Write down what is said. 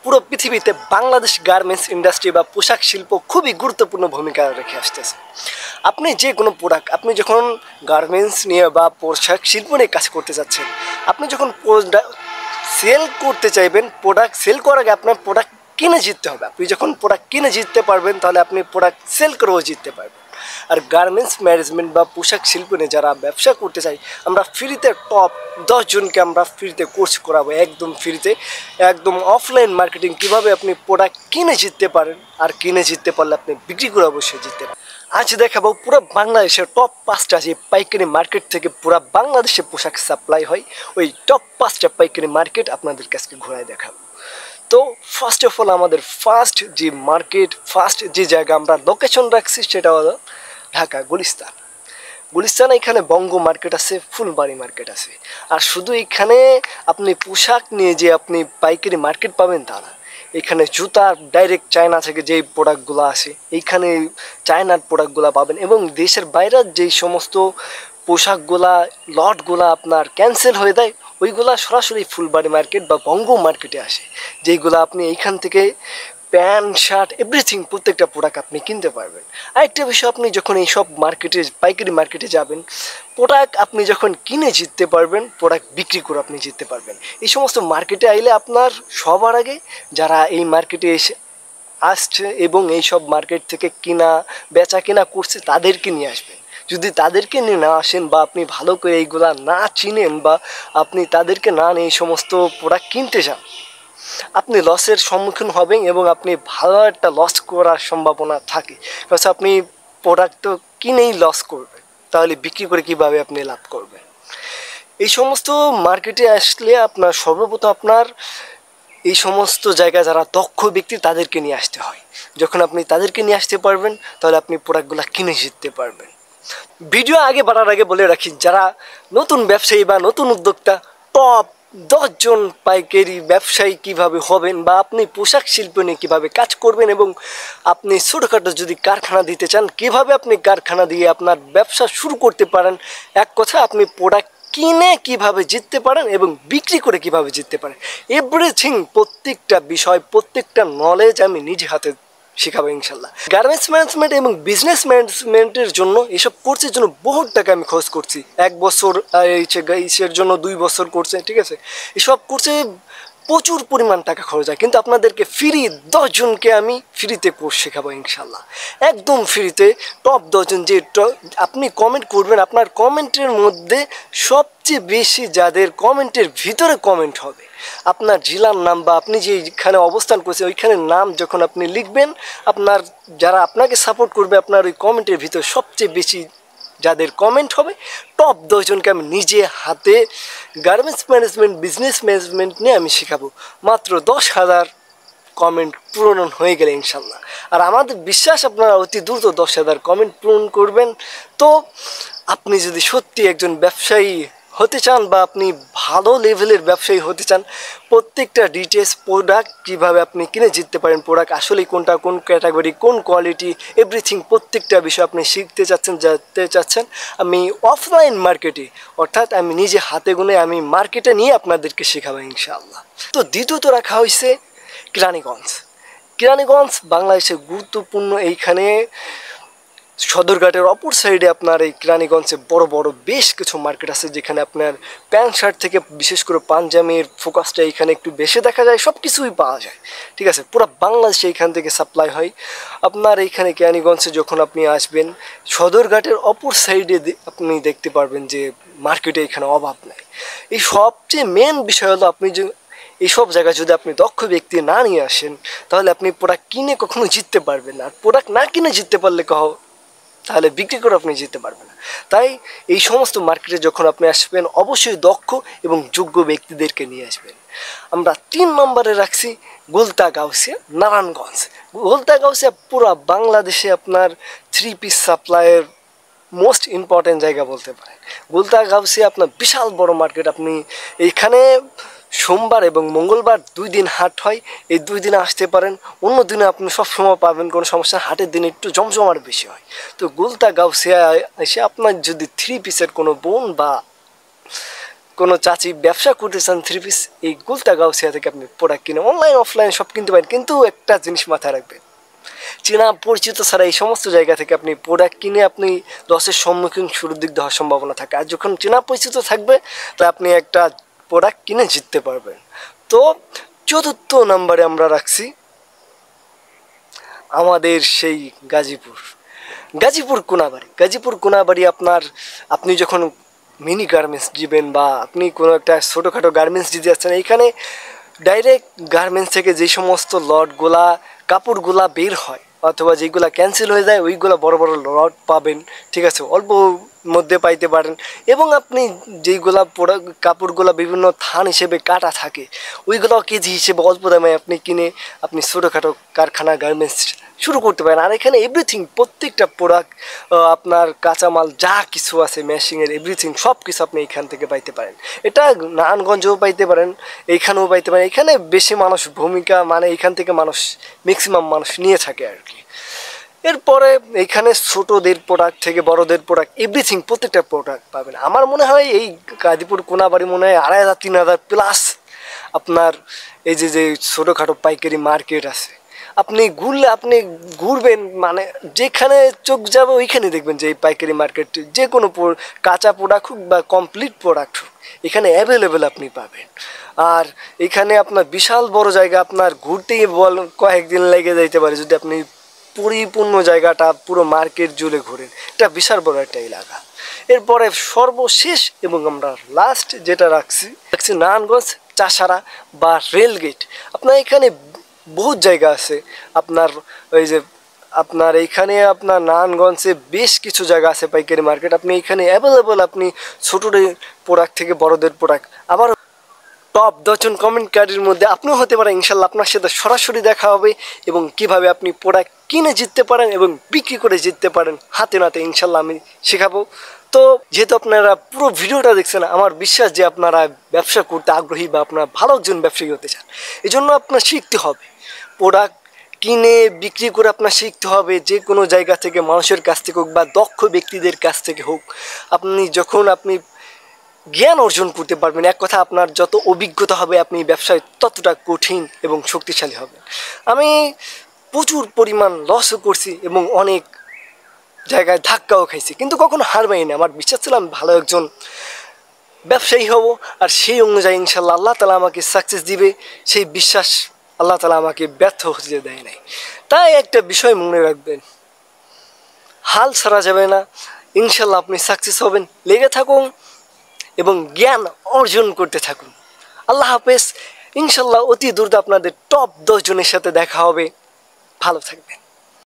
পুরো পৃথিবীতে Bangladesh garments industry বা পোশাক শিল্প খুবই গুরুত্বপূর্ণ ভূমিকা রেখে আসতেছে। আপনি যে কোনো প্রোডাক্ট, আপনি যখন গার্মেন্টস নিয়ে বা পোশাক শিল্প নিয়ে কাজ করতে যাচ্ছেন, আপনি যখন সেল করতে চাইবেন, প্রোডাক্ট সেল করার আগে আপনার প্রোডাক্ট কিনে জিততে হবে। আপনি যখন প্রোডাক্ট কিনে জিততে পারবেন, তাহলে আপনি প্রোডাক্ট সেল করেও জিততে পারবেন। আর গার্মেন্টস ম্যানেজমেন্ট বা পোশাক শিল্প নিয়ে যারা ব্যবসা করতে চাই, আমরা ফ্রিতে টপ 10 জনকে আমরা ফ্রিতে কোর্স করাবো, একদম ফ্রিতে, একদম অফলাইন মার্কেটিং কীভাবে আপনি প্রোডাক্ট কিনে জিততে পারেন, আর কিনে জিততে পারলে আপনি বিক্রি করে অবশ্যই জিততে পারেন। আজ দেখাবো পুরো বাংলাদেশের টপ 5টা যে পাইকারি মার্কেট থেকে পুরো বাংলাদেশে পোশাক সাপ্লাই হয়, ওই টপ 5টা পাইকারি মার্কেট আপনাদের কাছে ঘোরায় দেখাবো। তো ফার্স্ট অফ অল আমাদের ফার্স্ট যে মার্কেট, ফার্স্ট যে জায়গা আমরা লোকেশন রাখছি সেটা হলো ঢাকা গুলিস্তান। গুলিস্তান এখানে বঙ্গ মার্কেট আছে, ফুলবাড়ি মার্কেট আছে। আর শুধু এখানে আপনি পোশাক নিয়ে যে আপনি পাইকারি মার্কেট পাবেন তা না, এখানে জুতার ডাইরেক্ট চায়না থেকে যেই প্রোডাক্টগুলো আসে, এইখানে চায়নার প্রোডাক্টগুলো পাবেন। এবং দেশের বাইরের যেই সমস্ত পোশাকগুলা লটগুলা আপনার ক্যান্সেল হয়ে দেয়, ওইগুলা সরাসরি ফুলবাড়ি মার্কেট বা বঙ্গ মার্কেটে আসে, যেইগুলো আপনি এইখান থেকে প্যান্ট শার্ট এভরিথিং প্রত্যেকটা প্রোডাক্ট আপনি কিনতে পারবেন। আরেকটা বিষয়, আপনি যখন এইসব মার্কেটে পাইকারি মার্কেটে যাবেন, প্রোডাক্ট আপনি যখন কিনে জিততে পারবেন, প্রোডাক্ট বিক্রি করে আপনি জিততে পারবেন। এই সমস্ত মার্কেটে আইলে আপনার সবার আগে যারা এই মার্কেটে এসে আসছে এবং এইসব মার্কেট থেকে কিনা বেচা কেনা করছে তাদেরকে নিয়ে আসবেন। যদি তাদেরকে নিয়ে না আসেন বা আপনি ভালো করে এইগুলা না চিনেন বা আপনি তাদেরকে না নিয়ে এই সমস্ত প্রোডাক্ট কিনতে চান, আপনি লসের সম্মুখীন হবেন এবং আপনি ভালো একটা লস করার সম্ভাবনা থাকে। কারণ আপনি প্রোডাক্ট তো কিনেই লস করবেন, তাহলে বিক্রি করে কিভাবে আপনি লাভ করবেন? এই সমস্ত মার্কেটে আসলে আপনার সর্বপ্রথম আপনার এই সমস্ত জায়গায় যারা দক্ষ ব্যক্তি তাদেরকে নিয়ে আসতে হয়। যখন আপনি তাদেরকে নিয়ে আসতে পারবেন, তাহলে আপনি প্রোডাক্টগুলো কিনে জিততে পারবেন। ভিডিও আগে বাড়ার আগে বলে রাখি, যারা নতুন ব্যবসায়ী বা নতুন উদ্যোক্তা, টপ 10 জন পাইকারি ব্যবসায়ী কিভাবে হবেন বা আপনি পোশাক শিল্প নিয়ে কীভাবে কাজ করবেন, এবং আপনি ছোটোখাটো যদি কারখানা দিতে চান, কীভাবে আপনি কারখানা দিয়ে আপনার ব্যবসা শুরু করতে পারেন, এক কথা আপনি প্রোডাক্ট কিনে কিভাবে জিততে পারেন এবং বিক্রি করে কিভাবে জিততে পারেন, এভরিথিং, প্রত্যেকটা বিষয়, প্রত্যেকটা নলেজ আমি নিজে হাতে শেখাবো ইনশাল্লাহ। গার্মেন্টস ম্যানেজমেন্ট এবং বিজনেস ম্যানেজমেন্টের জন্য এইসব কোর্সের জন্য বহুত টাকা আমি খরচ করছি। 1 বছর ইসের জন্য 2 বছর কোর্সে, ঠিক আছে, এসব কোর্সে প্রচুর পরিমাণ টাকা খরচ হয়। কিন্তু আপনাদেরকে ফ্রি 10 জনকে আমি ফ্রিতে কোর্স শেখাবো ইনশাল্লাহ, একদম ফ্রিতে। টপ 10 জন যে আপনি কমেন্ট করবেন, আপনার কমেন্টের মধ্যে সবচেয়ে বেশি যাদের কমেন্টের ভিতরে কমেন্ট হবে, আপনার জেলার নাম বা আপনি যেখানে অবস্থান করছেন ওইখানের নাম যখন আপনি লিখবেন, আপনার যারা আপনাকে সাপোর্ট করবে, আপনার ওই কমেন্টের ভিতরে সবচেয়ে বেশি যাদের কমেন্ট হবে, টপ 10 জনকে আমি নিজে হাতে গার্মেন্টস ম্যানেজমেন্ট, বিজনেস ম্যানেজমেন্ট নিয়ে আমি শেখাবো। মাত্র 10,000 কমেন্ট পূরণ হয়ে গেলে ইনশাল্লাহ। আর আমাদের বিশ্বাস আপনারা অতি দ্রুত 10,000 কমেন্ট পূরণ করবেন। তো আপনি যদি সত্যি একজন ব্যবসায়ী হতে চান বা আপনি ভালো লেভেলের ব্যবসায়ী হতে চান, প্রত্যেকটা ডিটেলস, প্রোডাক্ট কীভাবে আপনি কিনে জিততে পারেন, প্রোডাক্ট আসলেই কোনটা, কোন ক্যাটাগরি, কোন কোয়ালিটি, এভরিথিং প্রত্যেকটা বিষয় আপনি শিখতে চাচ্ছেন, জানতে চাচ্ছেন, আমি অফলাইন মার্কেটে, অর্থাৎ আমি নিজে হাতে গুনে আমি মার্কেটে নিয়ে আপনাদেরকে শেখাবো ইনশাআল্লাহ। তো দ্বিতীয়ত রাখা হয়েছে কেরানীগঞ্জ। কেরানীগঞ্জ বাংলাদেশের গুরুত্বপূর্ণ, এইখানে সদরঘাটের অপর সাইডে আপনার এই কেরানীগঞ্জে বড় বড় বেশ কিছু মার্কেট আছে, যেখানে আপনার প্যান্ট শার্ট থেকে বিশেষ করে পাঞ্জাবির ফোকাসটা এখানে একটু বেশি দেখা যায়, সব কিছুই পাওয়া যায়, ঠিক আছে, পুরো বাংলাদেশে এখান থেকে সাপ্লাই হয়। আপনার এইখানে কেরানীগঞ্জে যখন আপনি আসবেন, সদরঘাটের অপর সাইডে আপনি দেখতে পারবেন যে মার্কেটে এখানে অভাব নাই। এই সবচেয়ে মেন বিষয় হলো, আপনি যে এইসব জায়গায় যদি আপনি দক্ষ ব্যক্তি না নিয়ে আসেন, তাহলে আপনি প্রোডাক্ট কিনে কখনো জিততে পারবেন না। আর প্রোডাক্ট না কিনে জিততে পারলে তাহলে বিক্রি করে আপনি জিততে পারবেন না। তাই এই সমস্ত মার্কেটে যখন আপনি আসবেন, অবশ্যই দক্ষ এবং যোগ্য ব্যক্তিদেরকে নিয়ে আসবেন। আমরা 3 নম্বরে রাখছি গুলতা গাউসিয়া, নারায়ণগঞ্জ। গুলতা গাউসিয়া পুরো বাংলাদেশে আপনার 3 পিস সাপ্লাইয়ের মোস্ট ইম্পর্টেন্ট জায়গা বলতে পারেন। গুলতা গাউসিয়া আপনার বিশাল বড় মার্কেট। আপনি এইখানে সোমবার এবং মঙ্গলবার 2 দিন হাট হয়, এই 2 দিনে আসতে পারেন। অন্য দিনে আপনি সবসময় পাবেন, কোনো সমস্যা, হাটের দিনে একটু জমজমাট বেশি হয়। তো গুলতা গাউসিয়া এসে আপনার যদি 3 পিসের কোনো বোন বা কোনো চাচি ব্যবসা করতে চান থ্রি পিস, এই গুলতা গাউসিয়া থেকে আপনি প্রোডাক্ট কিনে অনলাইন অফলাইন সব কিনতে পারেন। কিন্তু একটা জিনিস মাথায় রাখবেন, চেনা পরিচিত ছাড়া এই সমস্ত জায়গা থেকে আপনি প্রোডাক্ট কিনে আপনি লসের সম্মুখীন শুরুর দিক হওয়ার সম্ভাবনা থাকে। আর যখন চেনা পরিচিত থাকবে তাহলে আপনি একটা প্রোডাক্ট কিনে জিততে পারবেন। তো 4র্থ নম্বরে আমরা রাখছি আমাদের সেই গাজীপুর কোনাবাড়ি। গাজীপুর কোনাবাড়ি আপনি যখন মিনি গার্মেন্টস দিবেন বা আপনি কোনো একটা ছোটোখাটো গার্মেন্টস দিতে যাচ্ছেন, এইখানে ডাইরেক্ট গার্মেন্টস থেকে যে সমস্ত লটগুলা কাপড়গুলা বের হয় অথবা যেগুলা ক্যান্সেল হয়ে যায় ওইগুলো বড় বড় লট পাবেন, ঠিক আছে, অল্প মধ্যে পাইতে পারেন। এবং আপনি যেইগুলা কাপড়গুলা বিভিন্ন থান হিসেবে কাটা থাকে ওইগুলো কেজি হিসেবে অল্প দামে আপনি কিনে আপনি ছোটোখাটো কারখানা গার্মেন্টস শুরু করতে পারেন। আর এখানে এভরিথিং, প্রত্যেকটা প্রোডাক্ট, আপনার কাঁচামাল যা কিছু আছে মেশিনের এভরিথিং সব কিছু আপনি এইখান থেকে পাইতে পারেন। এটা নারায়ণগঞ্জেও পাইতে পারেন, এইখানেও পাইতে পারেন। এখানে বেশি মানুষ ভূমিকা মানে এইখান থেকে ম্যাক্সিমাম মানুষ নিয়ে থাকে আর কি। এরপরে এইখানে ছোটোদের প্রোডাক্ট থেকে বড়দের প্রোডাক্ট এভরিথিং প্রত্যেকটা প্রোডাক্ট পাবেন। আমার মনে হয় এই গাজীপুর কোনাবাড়ি মনে হয় 2500-3000 প্লাস আপনার এই যে ছোটোখাটো পাইকারি মার্কেট আছে। আপনি ঘুরবেন মানে যেখানে চোখ যাবে ওইখানে দেখবেন যে এই পাইকারি মার্কেট যে কোনো কাঁচা প্রোডাক্ট হোক বা কমপ্লিট প্রোডাক্ট হোক এখানে অ্যাভেলেবেল আপনি পাবেন। আর এখানে আপনার বিশাল বড় জায়গা, আপনার ঘুরতেই কয়েকদিন লেগে যাইতে পারে যদি আপনি পরিপূর্ণ জায়গাটা পুরো মার্কেট জুড়ে ঘোরেন। এটা বিশাল বড় একটা এলাকা। এরপরে সর্বশেষ এবং আমরা লাস্ট যেটা রাখছি নারায়ণগঞ্জ চাষারা বা রেলগেট। আপনার এখানে বহুত জায়গা আছে, আপনার ওই যে আপনার এইখানে আপনার নারায়ণগঞ্জে বেশ কিছু জায়গা আছে পাইকারি মার্কেট। আপনি এখানে অ্যাভেলেবল আপনি ছোটোদের প্রোডাক্ট থেকে বড়দের প্রোডাক্ট আবার টপ 10 জন কমেন্টকারীর মধ্যে আপনিও হতে পারেন। ইনশাল্লাহ আপনার সাথে সরাসরি দেখা হবে এবং কিভাবে আপনি প্রোডাক্ট কিনে জিততে পারেন এবং বিক্রি করে জিততে পারেন হাতে নাতে ইনশাল্লাহ আমি শেখাবো। তো যেহেতু আপনারা পুরো ভিডিওটা দেখছেন, আমার বিশ্বাস যে আপনারা ব্যবসা করতে আগ্রহী বা আপনারা ভালো একজন ব্যবসায়ী হতে চান। এই জন্য আপনার শিখতে হবে, প্রোডাক্ট কিনে বিক্রি করে আপনার শিখতে হবে। যে কোনো জায়গা থেকে মানুষের কাছ থেকে হোক বা দক্ষ ব্যক্তিদের কাছ থেকে হোক, যখন আপনি জ্ঞান অর্জন করতে পারবেন, এক কথা আপনার যত অভিজ্ঞতা হবে আপনি ব্যবসায় ততটা কঠিন এবং শক্তিশালী হবেন। আমি প্রচুর পরিমাণ লসও করছি এবং অনেক জায়গায় ধাক্কাও খাইছি, কিন্তু কখনো হার মানিনি। আমার বিশ্বাস ছিল আমি ভালো একজন ব্যবসায়ী হব, আর সেই অনুযায়ী ইনশাল্লাহ আল্লাহ তালা আমাকে সাকসেস দিবে, সেই বিশ্বাস আল্লাহ তালা আমাকে ব্যর্থ হতে দেয় নাই। তাই একটা বিষয় মনে রাখবেন, হাল ছাড়া যাবে না, ইনশাল্লাহ আপনি সাকসেস হবেন। লেগে থাকুন এবং জ্ঞান অর্জন করতে থাকুন। আল্লাহ হাফেজ। ইনশাল্লাহ অতি দ্রুত আপনাদের টপ 10 জনের সাথে দেখা হবে। ভালো থাকবেন।